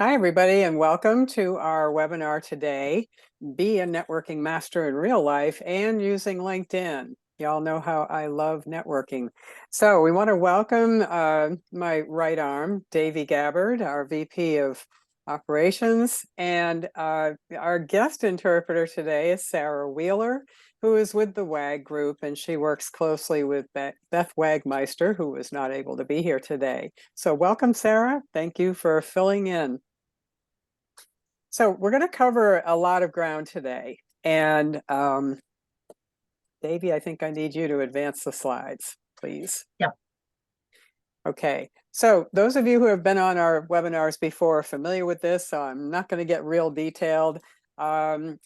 Hi, everybody, and welcome to our webinar today, Be a Networking Master in Real Life and Using LinkedIn. Y'all know how I love networking. So we want to welcome my right arm, Davey Gabbard, our VP of Operations, and our guest interpreter today is Sarah Wheeler, who is with the WAG group, and she works closely with Beth Wagmeister, who was not able to be here today. So welcome, Sarah. Thank you for filling in. So we're going to cover a lot of ground today. And Davey, I think I need you to advance the slides, please. Yeah. Okay. So those of you who have been on our webinars before are familiar with this, so I'm not going to get real detailed.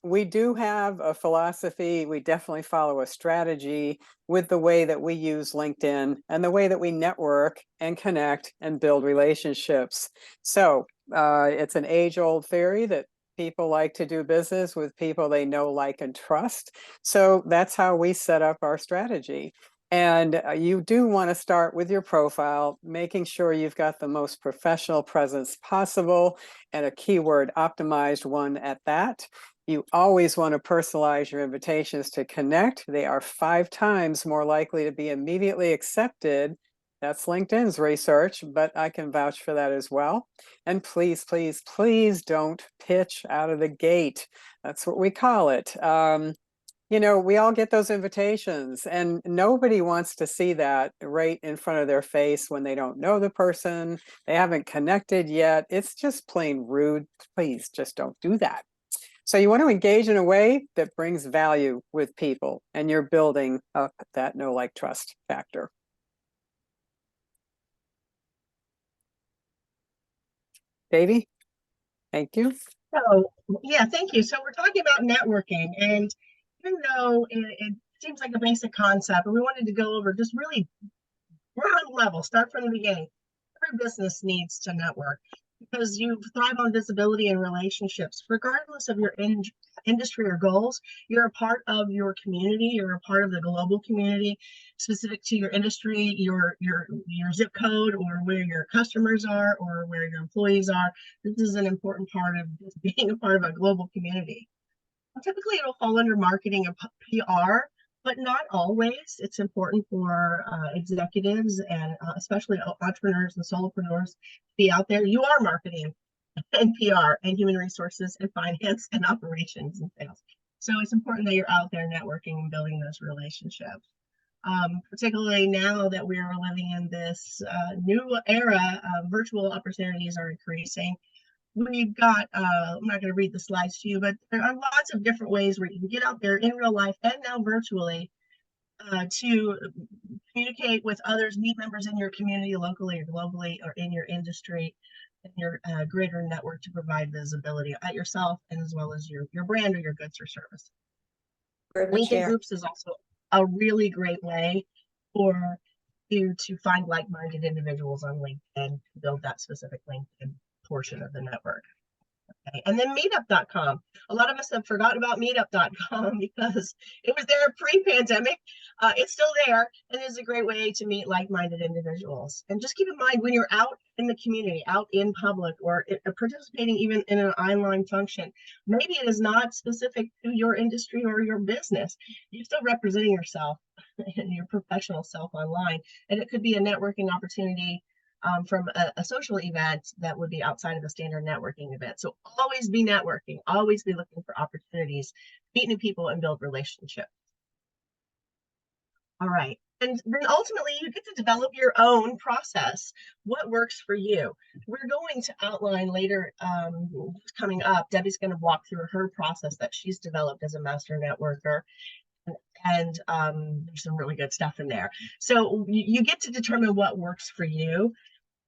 We do have a philosophy. We definitely follow a strategy with the way that we use LinkedIn and the way that we network and connect and build relationships. So it's an age-old theory that people like to do business with people they know, like, and trust. So that's how we set up our strategy. And you do want to start with your profile, making sure you've got the most professional presence possible and a keyword optimized one at that. You always want to personalize your invitations to connect. They are 5 times more likely to be immediately accepted. That's LinkedIn's research, but I can vouch for that as well. And please, please, please don't pitch out of the gate. That's what we call it. You know, we all get those invitations, and nobody wants to see that right in front of their face when they don't know the person, they haven't connected yet. It's just plain rude. Please just don't do that. So you want to engage in a way that brings value with people, and you're building up that know, like, trust factor. Davey, thank you. So, yeah, thank you. So we're talking about networking, and even though it seems like a basic concept, but we wanted to go over just really ground level, start from the beginning. Every business needs to network because you thrive on visibility and relationships, regardless of your industry or goals. You're a part of your community. You're a part of the global community, specific to your industry, your zip code, or where your customers are, or where your employees are. This is an important part of being a part of a global community. Typically, it'll fall under marketing and PR, but not always. It's important for executives and especially entrepreneurs and solopreneurs to be out there. You are marketing and PR and human resources and finance and operations and sales. So it's important that you're out there networking and building those relationships. Particularly now that we are living in this new era, virtual opportunities are increasing. We've got, I'm not going to read the slides to you, but there are lots of different ways where you can get out there in real life and now virtually to communicate with others, meet members in your community locally or globally or in your industry and your greater network to provide visibility at yourself and as well as your brand or your goods or service. LinkedIn groups is also a really great way for you to find like-minded individuals on LinkedIn to build that specific LinkedIn portion of the network. Okay. And then meetup.com. A lot of us have forgotten about meetup.com because it was there pre-pandemic. It's still there and is a great way to meet like-minded individuals. And just keep in mind when you're out in the community, out in public, or participating even in an online function, maybe it is not specific to your industry or your business. You're still representing yourself and your professional self online. And it could be a networking opportunity from a social event that would be outside of a standard networking event. So always be networking, always be looking for opportunities, meet new people and build relationships. All right. And then ultimately you get to develop your own process. What works for you? We're going to outline later coming up. Debbie's going to walk through her process that she's developed as a master networker. And there's some really good stuff in there. So you get to determine what works for you.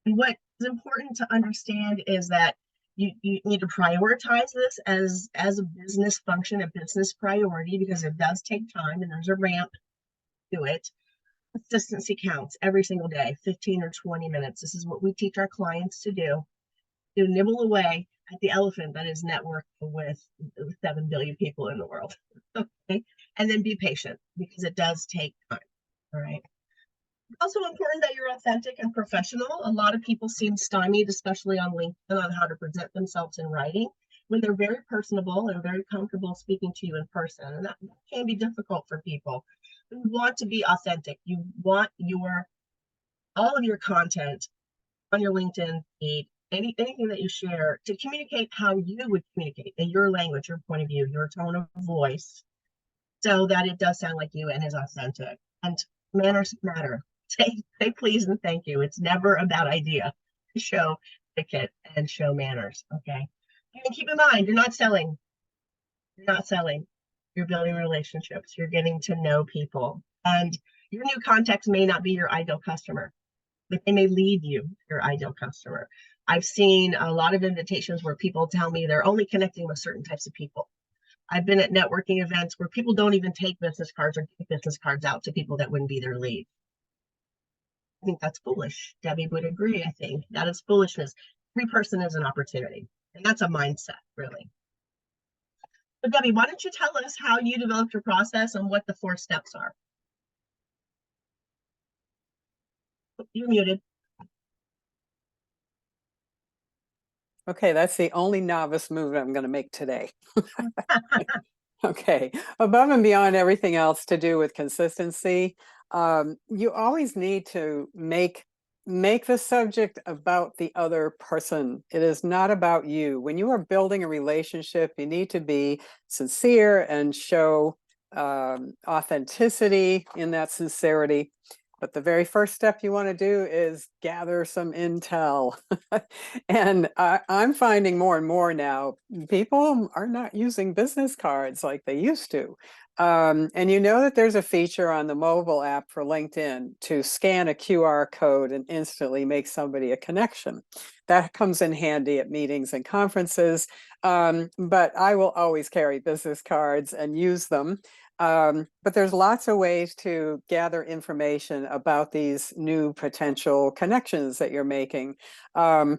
And what is important to understand is that you need to prioritize this as a business function, a business priority, because it does take time and there's a ramp to it. Consistency counts every single day, 15 or 20 minutes. This is what we teach our clients to do. To nibble away at the elephant that is networking with 7 billion people in the world. Okay. And then be patient because it does take time. All right. Also important that you're authentic and professional. A lot of people seem stymied, especially on LinkedIn, on how to present themselves in writing when they're very personable and very comfortable speaking to you in person. And that can be difficult for people. You want to be authentic. You want your all of your content on your LinkedIn feed, anything that you share to communicate how you would communicate in your language, your point of view, your tone of voice, so that it does sound like you and is authentic. And manners matter. Say please and thank you. It's never a bad idea to show etiquette and show manners. Okay. And keep in mind, you're not selling. You're not selling. You're building relationships. You're getting to know people. And your new contacts may not be your ideal customer, but they may lead you to your ideal customer. I've seen a lot of invitations where people tell me they're only connecting with certain types of people. I've been at networking events where people don't even take business cards or give business cards out to people that wouldn't be their lead. I think that's foolish. Debbie would agree, I think. That is foolishness. Every person is an opportunity. And that's a mindset, really. So Debbie, why don't you tell us how you developed your process and what the 4 steps are? You're muted. Okay, that's the only novice move I'm going to make today. Okay, above and beyond everything else to do with consistency, you always need to make the subject about the other person. It is not about you. When you are building a relationship, you need to be sincere and show authenticity in that sincerity. But the very first step you want to do is gather some intel. And I'm finding more and more now, people are not using business cards like they used to. And you know that there's a feature on the mobile app for LinkedIn to scan a QR code and instantly make somebody a connection. That comes in handy at meetings and conferences. But I will always carry business cards and use them. But there's lots of ways to gather information about these new potential connections that you're making. And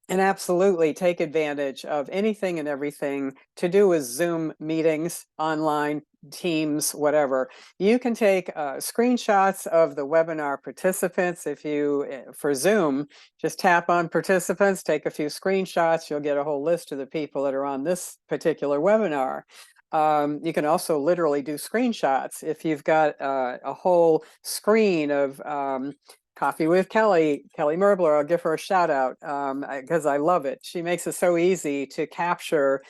absolutely take advantage of anything and everything to do with Zoom meetings, online, Teams, whatever. You can take screenshots of the webinar participants. If you, for Zoom, just tap on participants, take a few screenshots, you'll get a whole list of the people that are on this particular webinar. You can also literally do screenshots. If you've got a whole screen of Coffee with Kelly Merbler, I'll give her a shout out because I love it. She makes it so easy to capture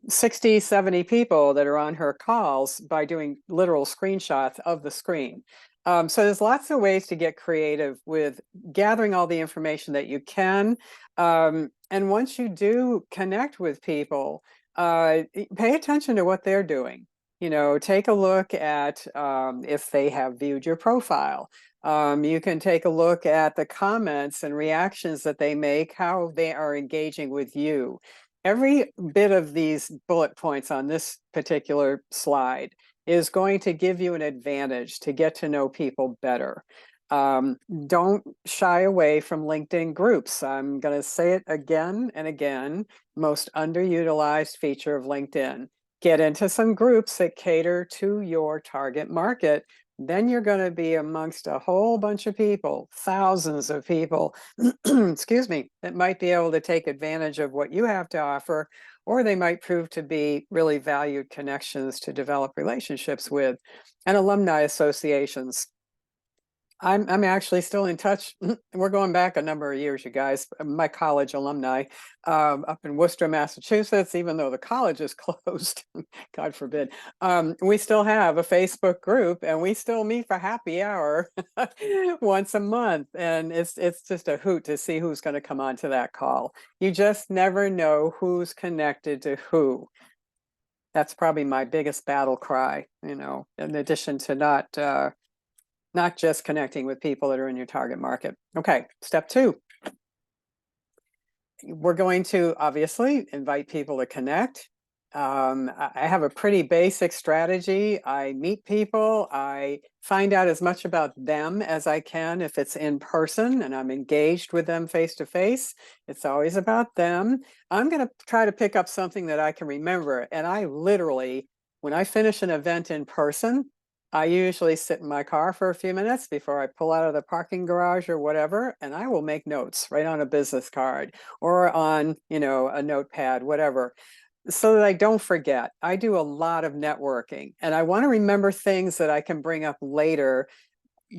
60, 70 people that are on her calls by doing literal screenshots of the screen. So there's lots of ways to get creative with gathering all the information that you can. And once you do connect with people, pay attention to what they're doing. You know, take a look at if they have viewed your profile. You can take a look at the comments and reactions that they make, how they are engaging with you. Every bit of these bullet points on this particular slide is going to give you an advantage to get to know people better. Don't shy away from LinkedIn groups. I'm going to say it again and again, most underutilized feature of LinkedIn. Get into some groups that cater to your target market. Then you're going to be amongst a whole bunch of people, thousands of people, excuse me, that might be able to take advantage of what you have to offer, or they might prove to be really valued connections to develop relationships with. And alumni associations. I'm actually still in touch. We're going back a number of years, you guys. My college alumni up in Worcester, Massachusetts, even though the college is closed, God forbid, we still have a Facebook group and we still meet for happy hour once a month. And it's just a hoot to see who's going to come onto that call. You just never know who's connected to who. That's probably my biggest battle cry, you know, in addition to not just connecting with people that are in your target market. Okay, step 2. We're going to obviously invite people to connect. I have a pretty basic strategy. I meet people, I find out as much about them as I can if it's in person and I'm engaged with them face to face. It's always about them. I'm going to try to pick up something that I can remember. And I literally, when I finish an event in person, I usually sit in my car for a few minutes before I pull out of the parking garage or whatever, and I will make notes right on a business card or on, a notepad, whatever, so that I don't forget. I do a lot of networking and I want to remember things that I can bring up later,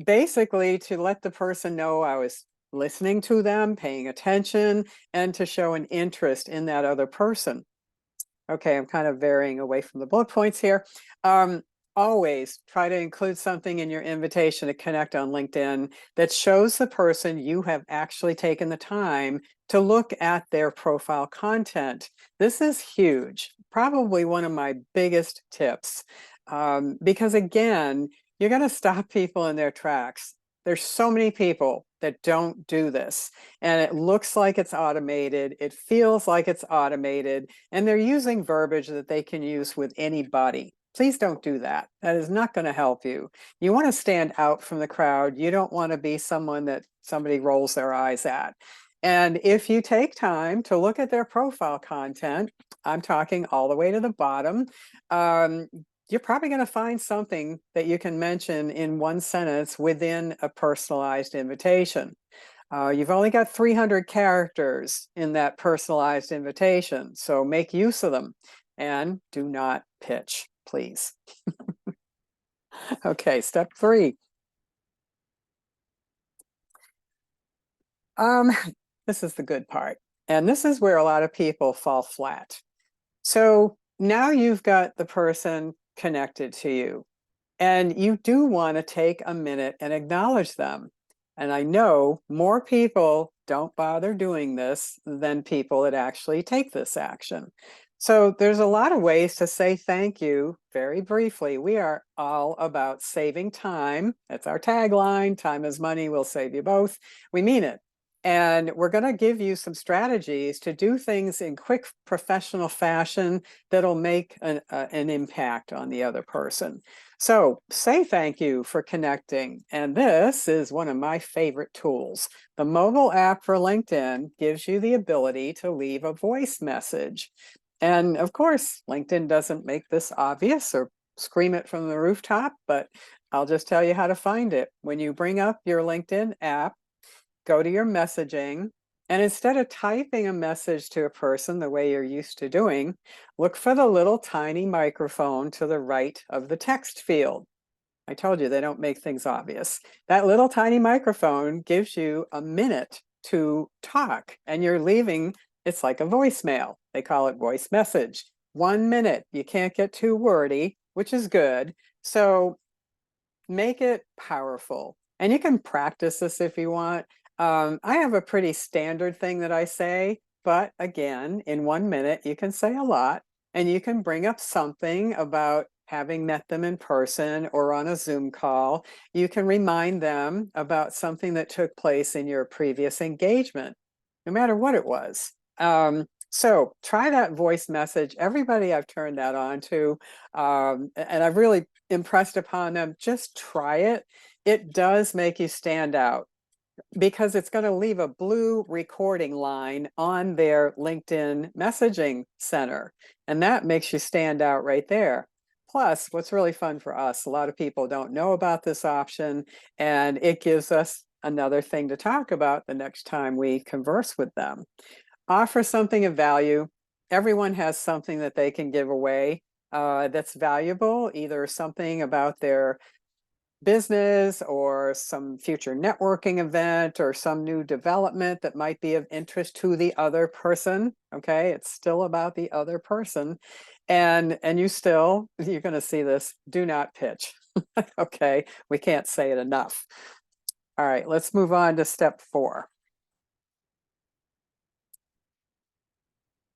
basically to let the person know I was listening to them, paying attention, and to show an interest in that other person. Okay, I'm kind of varying away from the bullet points here. Um, Always try to include something in your invitation to connect on LinkedIn that shows the person you have actually taken the time to look at their profile content. This is huge, probably one of my biggest tips, because again, you're going to stop people in their tracks. There's so many people that don't do this, and it looks like it's automated. It feels like it's automated, and they're using verbiage that they can use with anybody. Please don't do that. That is not going to help you. You want to stand out from the crowd. You don't want to be someone that somebody rolls their eyes at. And if you take time to look at their profile content, I'm talking all the way to the bottom, um, you're probably going to find something that you can mention in one sentence within a personalized invitation. You've only got 300 characters in that personalized invitation, so make use of them and do not pitch, please. Okay, step 3. Um, this is the good part, and this is where a lot of people fall flat. So now you've got the person connected to you, and you do want to take a minute and acknowledge them. And I know more people don't bother doing this than people that actually take this action. So there's a lot of ways to say thank you very briefly. We are all about saving time. That's our tagline. Time is money. We'll save you both. We mean it. And we're going to give you some strategies to do things in quick professional fashion that'll make an impact on the other person. So say thank you for connecting. And this is one of my favorite tools. The mobile app for LinkedIn gives you the ability to leave a voice message. And of course, LinkedIn doesn't make this obvious or scream it from the rooftop, but I'll just tell you how to find it. When you bring up your LinkedIn app, go to your messaging, and instead of typing a message to a person the way you're used to doing, look for the little tiny microphone to the right of the text field. I told you they don't make things obvious. That little tiny microphone gives you a minute to talk, and you're leaving, it's like a voicemail. They call it voice message. 1 minute. You can't get too wordy, which is good. So make it powerful. And you can practice this if you want. I have a pretty standard thing that I say, but again, in 1 minute, you can say a lot, and you can bring up something about having met them in person or on a Zoom call. You can remind them about something that took place in your previous engagement, no matter what it was. So try that voice message. Everybody I've turned that on to, and I've really impressed upon them, just try it. It does make you stand out because it's going to leave a blue recording line on their LinkedIn messaging center. And that makes you stand out right there. Plus, what's really fun for us, a lot of people don't know about this option, and it gives us another thing to talk about the next time we converse with them. Offer something of value. Everyone has something that they can give away that's valuable, either something about their business or some future networking event or some new development that might be of interest to the other person. Okay, it's still about the other person. And you're going to see this, do not pitch. Okay, we can't say it enough. All right, let's move on to step 4.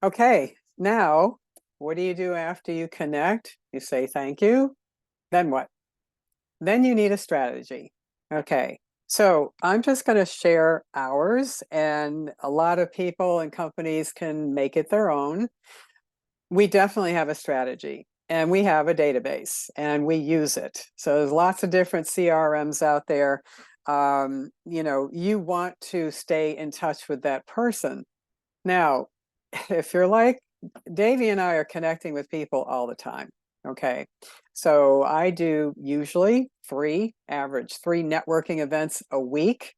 Okay, now what do you do after you connect? You say thank you. Then what? Then you need a strategy. Okay, so I'm just going to share ours, and a lot of people and companies can make it their own. We definitely have a strategy, and we have a database, and we use it. So there's lots of different CRMs out there. You want to stay in touch with that person. Now, if you're like Davey and I are connecting with people all the time. Okay. So I do usually average three networking events a week.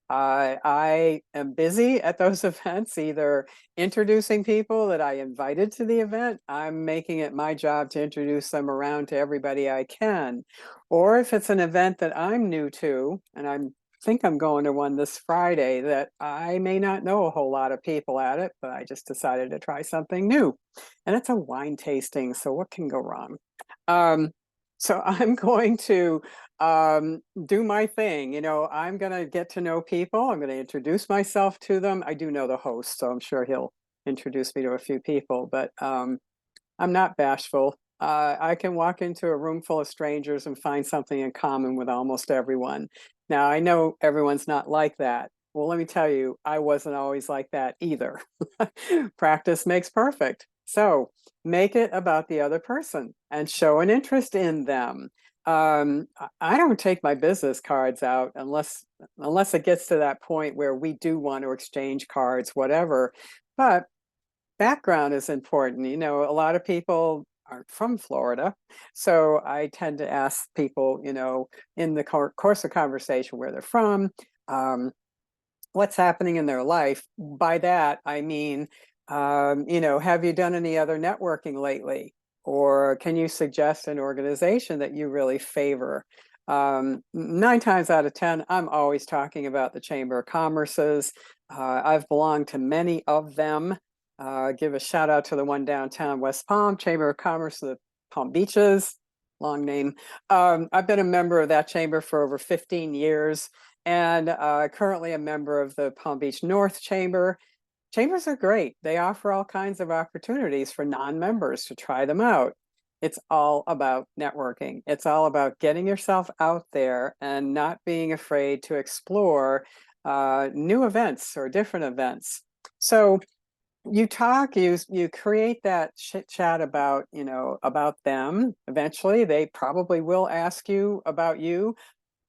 I am busy at those events, either introducing people that I invited to the event. I'm making it my job to introduce them around to everybody I can. Or if it's an event that I'm new to, and I think I'm going to one this Friday that I may not know a whole lot of people at it, but I just decided to try something new. And it's a wine tasting, so what can go wrong? Um, so I'm going to do my thing. You know, I'm going to get to know people. I'm going to introduce myself to them. I do know the host, so I'm sure he'll introduce me to a few people, but I'm not bashful. I can walk into a room full of strangers and find something in common with almost everyone. Now, I know everyone's not like that. Well, let me tell you, I wasn't always like that either. Practice makes perfect. So make it about the other person and show an interest in them. I don't take my business cards out unless it gets to that point where we do want to exchange cards, whatever. But background is important. You know, a lot of people aren't from Florida. So I tend to ask people, you know, in the course of conversation where they're from, um, what's happening in their life. By that, I mean, you know, have you done any other networking lately? Or can you suggest an organization that you really favor? 9 times out of 10, I'm always talking about the Chamber of Commerce's. I've belonged to many of them. Give a shout out to the one downtown West Palm, Chamber of Commerce of the Palm Beaches, long name. I've been a member of that chamber for over 15 years and currently a member of the Palm Beach North Chamber. Chambers are great. They offer all kinds of opportunities for non-members to try them out. It's all about networking. It's all about getting yourself out there and not being afraid to explore new events or different events. So you create that chit chat about, you know, about them. Eventually, they probably will ask you about you.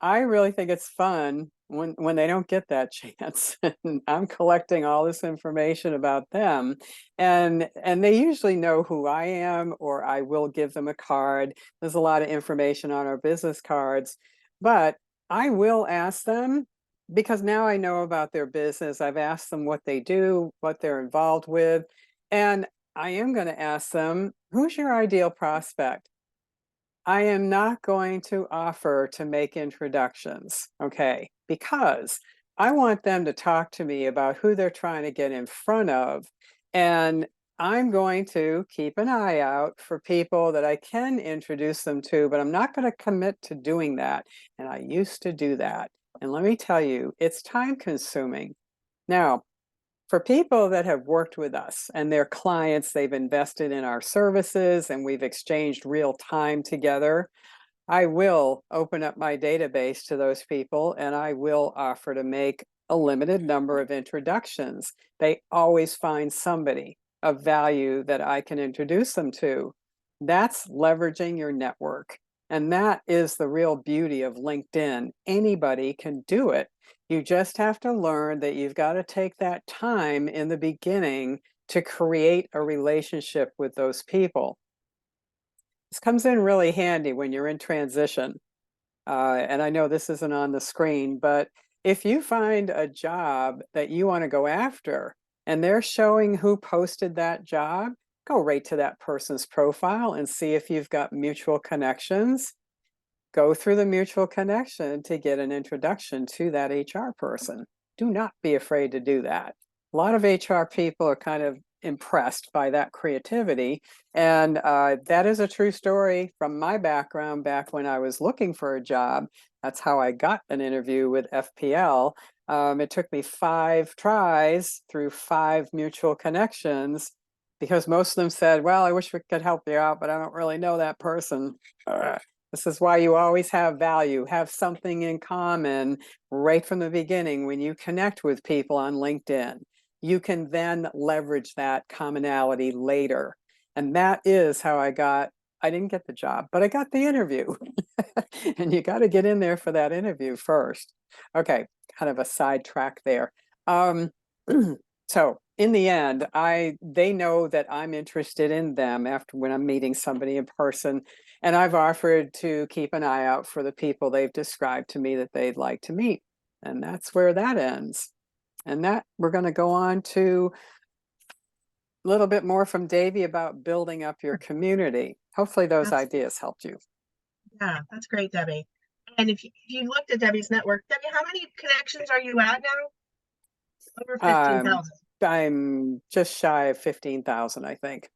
I really think it's fun when they don't get that chance. And I'm collecting all this information about them, and they usually know who I am, or I will give them a card. There's a lot of information on our business cards, but I will ask them because now I know about their business. I've asked them what they do, what they're involved with, and I am going to ask them, who's your ideal prospect? I am not going to offer to make introductions, okay? Because I want them to talk to me about who they're trying to get in front of. And I'm going to keep an eye out for people that I can introduce them to, but I'm not going to commit to doing that. And I used to do that. And let me tell you, it's time consuming. Now, for people that have worked with us and their clients, they've invested in our services and we've exchanged real time together. I will open up my database to those people and I will offer to make a limited number of introductions. They always find somebody of value that I can introduce them to. That's leveraging your network. And that is the real beauty of LinkedIn. Anybody can do it. You just have to learn that you've got to take that time in the beginning to create a relationship with those people. This comes in really handy when you're in transition. And I know this isn't on the screen, but if you find a job that you want to go after and they're showing who posted that job, go right to that person's profile and see if you've got mutual connections. Go through the mutual connection to get an introduction to that HR person. Do not be afraid to do that. A lot of HR people are kind of impressed by that creativity. And that is a true story from my background back when I was looking for a job. That's how I got an interview with FPL. It took me 5 tries through 5 mutual connections because most of them said, well, I wish we could help you out, but I don't really know that person. This is why you always have value, have something in common right from the beginning when you connect with people on LinkedIn. You can then leverage that commonality later. And that is how I didn't get the job, but I got the interview. And you got to get in there for that interview first. Okay, kind of a sidetrack there. So in the end, they know that I'm interested in them after when I'm meeting somebody in person. And I've offered to keep an eye out for the people they've described to me that they'd like to meet. And that's where that ends. And that we're going to go on to a little bit more from Davey about building up your community. Hopefully those That's, ideas helped you. yeah, that's great, Debbie. And if you looked at Debbie's network, Debbie, how many connections are you at now? Over Um, 15,000. I'm just shy of 15,000, I think.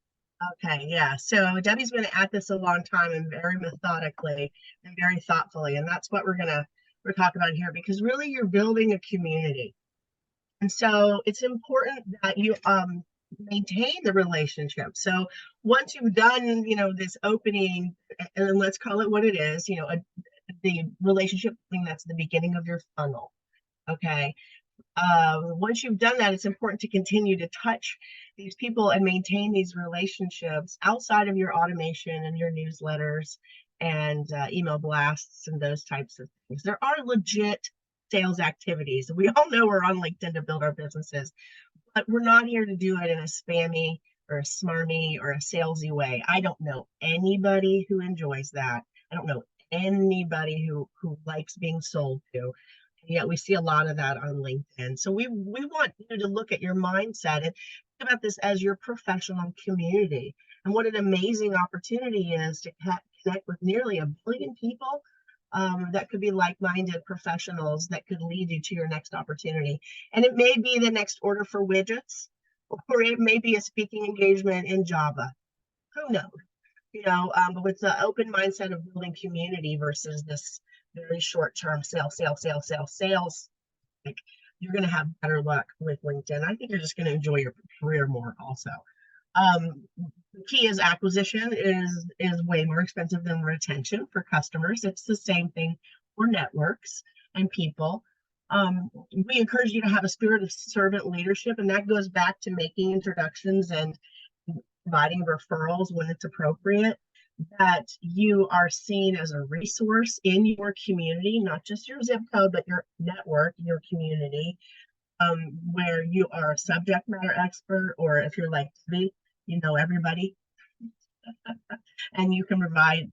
Okay, yeah. So Debbie's been at this a long time and very methodically and very thoughtfully. And that's what we're talking about here, because really you're building a community. And so it's important that you maintain the relationship. So once you've done, this opening, and let's call it what it is, the relationship thing, that's the beginning of your funnel. Okay. Once you've done that, it's important to continue to touch these people and maintain these relationships outside of your automation and your newsletters and email blasts and those types of things. There are legit sales activities. We all know we're on LinkedIn to build our businesses, but we're not here to do it in a spammy or a smarmy or a salesy way. I don't know anybody who enjoys that. I don't know anybody who likes being sold to. And yet we see a lot of that on LinkedIn. So we want you to look at your mindset and think about this as your professional community and what an amazing opportunity is to connect with nearly 1 billion people that could be like-minded professionals that could lead you to your next opportunity. And it may be the next order for widgets, or it may be a speaking engagement in Java. Who knows? But with the open mindset of building community versus this very short-term sales, like, you're going to have better luck with LinkedIn. I think you're just going to enjoy your career more also. The key is acquisition is way more expensive than retention for customers. It's the same thing for networks and people. We encourage you to have a spirit of servant leadership, and that goes back to making introductions and providing referrals when it's appropriate, that you are seen as a resource in your community, not just your zip code, but your network, your community, where you are a subject matter expert, or if you're like me, you know everybody, and you can provide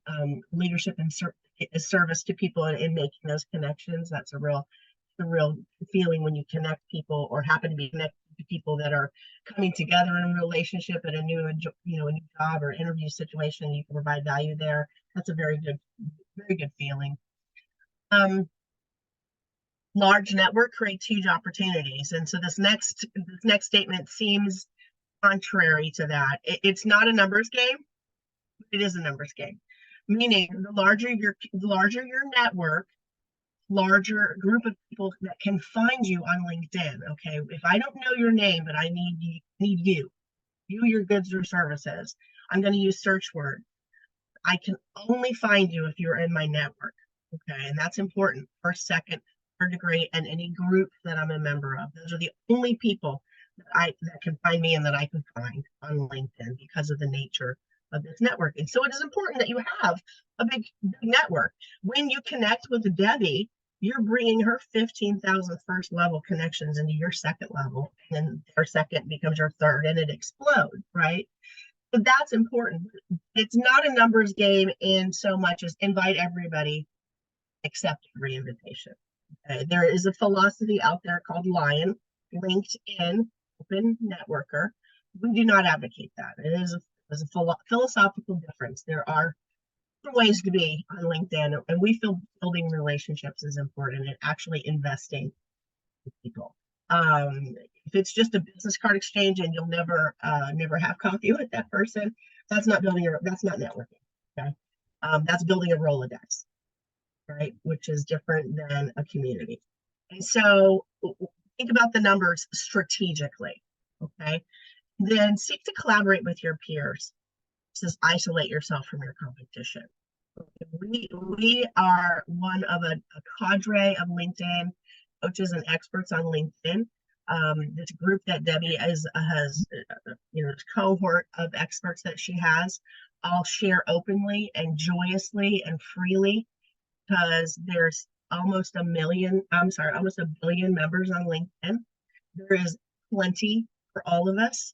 leadership and service to people in making those connections. That's a real feeling when you connect people or happen to be connected to people that are coming together in a relationship at a new job or interview situation. You can provide value there. That's a very good feeling. Large network creates huge opportunities, and so this next statement seems contrary to that. It's not a numbers game. It is a numbers game, meaning the larger your network, larger group of people that can find you on LinkedIn. Okay, if I don't know your name, but I need you, your goods or services, I'm going to use search word. I can only find you if you're in my network. Okay, and that's important. First, second, third degree, and any group that I'm a member of. Those are the only people that can find me and that I can find on LinkedIn because of the nature of this networking. So it is important that you have a big network. When you connect with Debbie, you're bringing her 15,000 first level connections into your second level, and her second becomes your third, and it explodes, right? So that's important. It's not a numbers game in so much as invite everybody, accept every invitation. Okay? There is a philosophy out there called LION, LinkedIn Open Networker. We do not advocate that. It is a philosophical difference. There are ways to be on LinkedIn, and we feel building relationships is important and actually investing in people. If it's just a business card exchange and you'll never have coffee with that person, that's not networking. Okay, that's building a Rolodex, right? Which is different than a community. And so think about the numbers strategically. Okay, then seek to collaborate with your peers. Just isolate yourself from your competition. We are one of a cadre of LinkedIn coaches and experts on LinkedIn. This group that Debbie has this cohort of experts that she has. I'll share openly and joyously and freely, because there's almost a billion members on LinkedIn. There is plenty for all of us.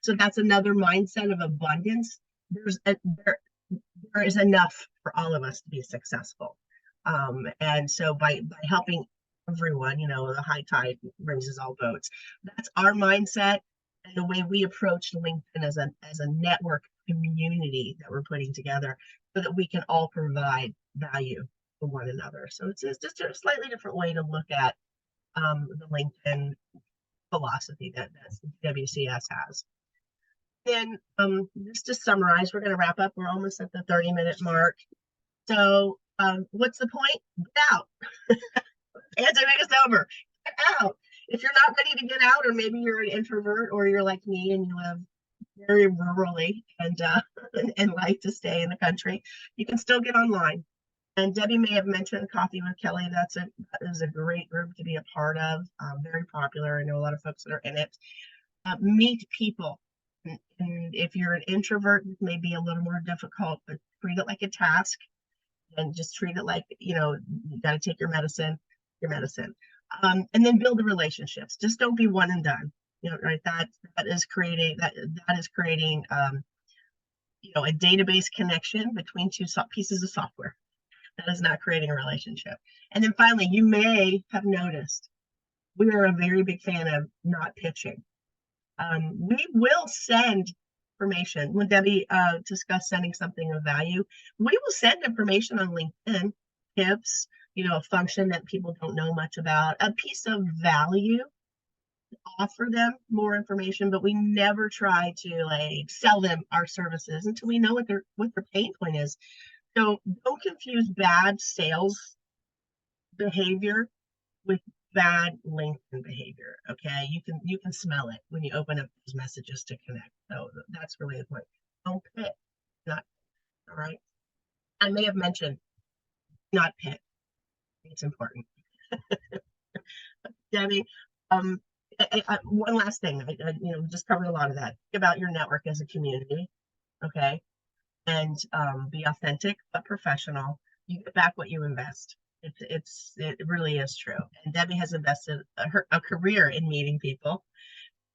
So that's another mindset of abundance. There is enough for all of us to be successful. And so by helping everyone, the high tide raises all boats. That's our mindset and the way we approach LinkedIn as a network community that we're putting together so that we can all provide value to one another. So it's just a slightly different way to look at the LinkedIn philosophy that DWCS has. Then just to summarize, we're going to wrap up. We're almost at the 30-minute mark. So what's the point? Get out. Pandemic is over. Get out. If you're not ready to get out, or maybe you're an introvert, or you're like me and you live very rurally and like to stay in the country, you can still get online. And Debbie may have mentioned Coffee with Kelly. That is a great group to be a part of. Very popular. I know a lot of folks that are in it. Meet people. And if you're an introvert, it may be a little more difficult, but treat it like a task and just treat it like, you got to take your medicine. And then build the relationships. Just don't be one and done. Right? That is creating a database connection between two pieces of software. That is not creating a relationship. And then finally, you may have noticed we are a very big fan of not pitching. We will send information. When Debbie discussed sending something of value, we will send information on LinkedIn, tips, a function that people don't know much about, a piece of value, offer them more information, but we never try to sell them our services until we know what their pain point is. So don't confuse bad sales behavior with bad LinkedIn behavior. Okay, you can smell it when you open up those messages to connect. So that's really the point. Don't pit, not all right. I may have mentioned not pit. It's important. Debbie, one last thing. We just covered a lot of that. Think about your network as a community, okay, and be authentic but professional. You get back what you invest. It really is true. And Debbie has invested a career in meeting people,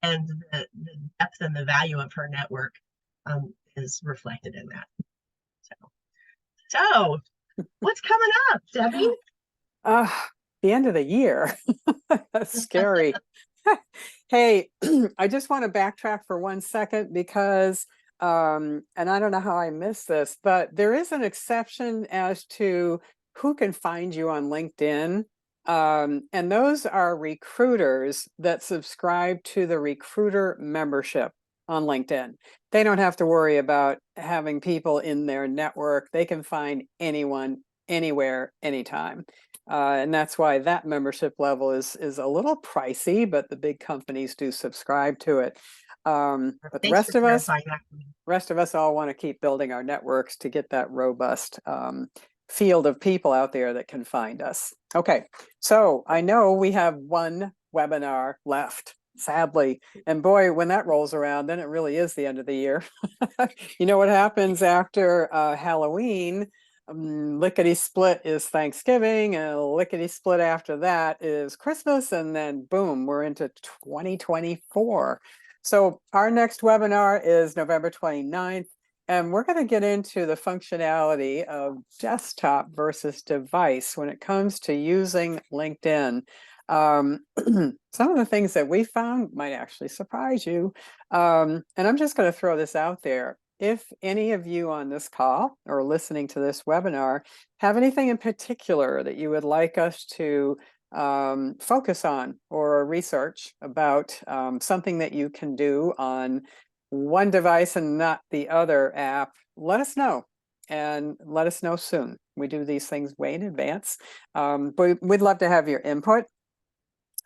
and the depth and the value of her network is reflected in that. So what's coming up, Debbie? The end of the year. That's scary. Hey, I just want to backtrack for 1 second because, and I don't know how I missed this, but there is an exception as to who can find you on LinkedIn. And those are recruiters that subscribe to the recruiter membership on LinkedIn. They don't have to worry about having people in their network. They can find anyone, anywhere, anytime. And that's why that membership level is a little pricey, but the big companies do subscribe to it. But the rest of us all want to keep building our networks to get that robust field of people out there that can find us. Okay, so I know we have one webinar left, sadly. And boy, when that rolls around, then it really is the end of the year. You know what happens after Halloween? Lickety split is Thanksgiving, and lickety split after that is Christmas, and then boom, we're into 2024. So our next webinar is November 29th, and we're going to get into the functionality of desktop versus device when it comes to using LinkedIn. Some of the things that we found might actually surprise you. And I'm just going to throw this out there. If any of you on this call or listening to this webinar have anything in particular that you would like us to focus on or research about something that you can do on one device and not the other app, let us know, and let us know soon. We do these things way in advance, but we'd love to have your input.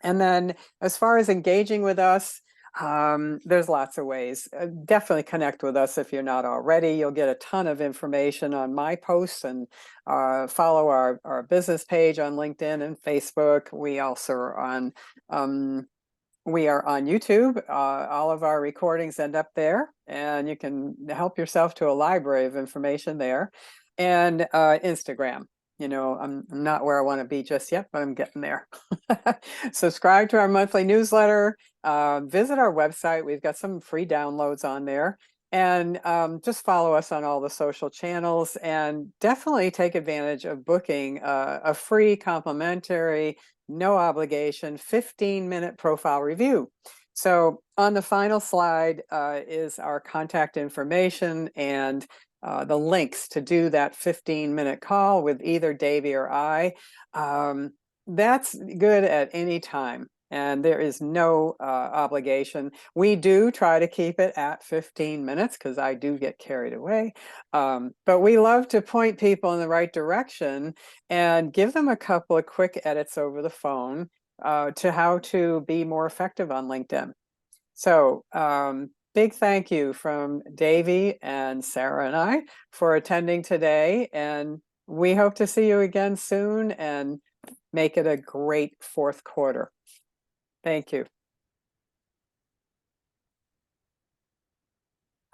And then as far as engaging with us, there's lots of ways. Definitely connect with us if you're not already. You'll get a ton of information on my posts, and follow our business page on LinkedIn and Facebook. We also are on YouTube. All of our recordings end up there, and you can help yourself to a library of information there, and Instagram. I'm not where I want to be just yet, but I'm getting there. Subscribe to our monthly newsletter. Visit our website. We've got some free downloads on there. And just follow us on all the social channels, and definitely take advantage of booking a free, complimentary, no obligation 15-minute profile review. So on the final slide is our contact information and the links to do that 15-minute call with either Davey or I. That's good at any time, and there is no obligation. We do try to keep it at 15 minutes because I do get carried away. But we love to point people in the right direction and give them a couple of quick edits over the phone to how to be more effective on LinkedIn. So big thank you from Davey and Sarah and I for attending today. And we hope to see you again soon and make it a great fourth quarter. Thank you.